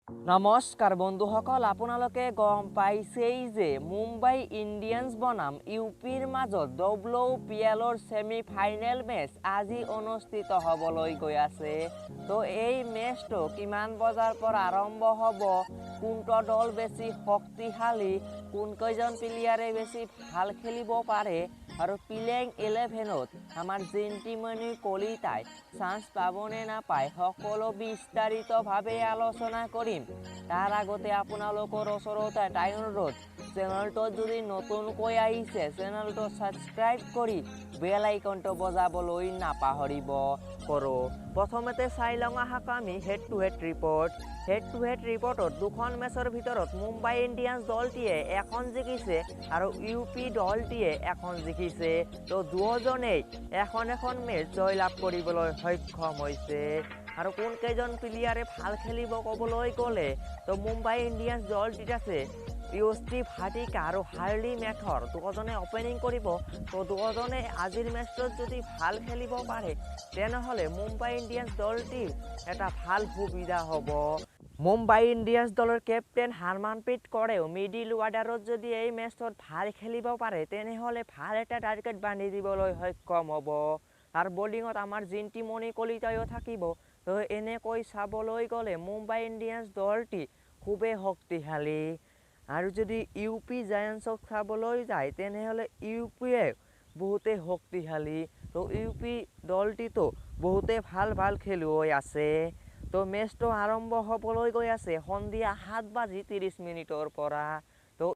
নমস্কাৰ বন্ধুসকল, আপোনালোকে গম পাইছেই যে মুম্বাই ইণ্ডিয়ানছ বনাম ইউপিৰ মাজত WPLৰ ছেমিফাইনেল মেচ আজি অনুষ্ঠিত হ'বলৈ গৈ আছে। তো এই মেচটো কিমান বজাৰ পৰা আৰম্ভ হ'ব, কোনটো দল বেছি শক্তিশালী, কোনকেইজন প্লেয়াৰে বেছি ভাল খেলিব পাৰে আৰু প্লেইং 11ত আমাৰ জিন্টিমণি কলিতাই চান্স পাবনে নাপায় সকলো বিস্তাৰিতভাৱে আলোচনা কৰিম। তাৰ আগতে আপোনালোকৰ ওচৰত এটাই অনুৰোধ, চেনেলটো যদি নতুনকৈ আহিছে চেনেলটো ছাবস্ক্ৰাইব কৰি বেল আইকনটো বজাবলৈ নাপাহৰিব কৰোঁ। প্ৰথমতে চাই লওঁ আহক আমি head to head report. Head to head ৰিপৰ্টত দুখন মেচৰ ভিতৰত মুম্বাই ইণ্ডিয়ানছ দলটিয়ে এখন জিকিছে আৰু ইউপি দলটিয়ে এখন জিকিছে। তো দুয়োজনেই এখন মেচ জয়লাভ কৰিবলৈ সক্ষম হৈছে। আৰু কোনকেইজন প্লেয়াৰে ভাল খেলিব ক'বলৈ গ'লে তো মুম্বাই ইণ্ডিয়ানছ দলটিত আছে ভাটিকা আৰু হাৰ্লি মেথৰ, দুজনে অপেনিং কৰিব। তো দুজনে আজিৰ মেচটোত যদি ভাল খেলিব পাৰে তেনেহ'লে মুম্বাই ইণ্ডিয়ানছ দলটিৰ এটা ভাল সুবিধা হ'ব। মুম্বাই ইণ্ডিয়ানছ দলৰ কেপ্টেইন হাৰমানপ্ৰীত কৌৰেও মিডিল অৰ্ডাৰত যদি এই মেচটোত ভাল খেলিব পাৰে তেনেহ'লে ভাল এটা টাৰ্গেট বান্ধি দিবলৈ সক্ষম হ'ব। আৰু বলিঙত আমাৰ জিন্টিমণি কলিতায়ো থাকিব। তো এনেকৈ চাবলৈ গ'লে মুম্বাই ইণ্ডিয়ানছ দলটি খুবেই শক্তিশালী। আৰু যদি ইউপি জায়ান্টছক চাবলৈ যায় তেনেহ'লে ইউপিয়ে বহুতেই শক্তিশালী। তো ইউপি দলটিতো বহুতেই ভাল খেলুৱৈ আছে। তো মেচটো আৰম্ভ হ'বলৈ গৈ আছে সন্ধিয়া 7:30 পৰা। তো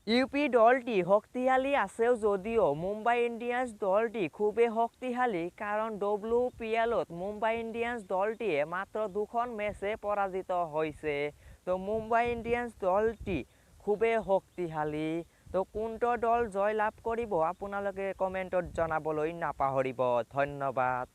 ইউপি দলটি শক্তিশালী আছেও যদিও মুম্বাই ইণ্ডিয়ানছ দলটি খুবেই শক্তিশালী, কাৰণ WPLত মুম্বাই ইণ্ডিয়ানছ দলটিয়ে মাত্ৰ দুখন মেচে পৰাজিত হৈছে। তো মুম্বাই ইণ্ডিয়ানছ দলটি খুবেই শক্তিশালী। তো কোনটো দল জয়লাভ কৰিব আপোনালোকে কমেণ্টত জনাবলৈ নাপাহৰিব। ধন্যবাদ।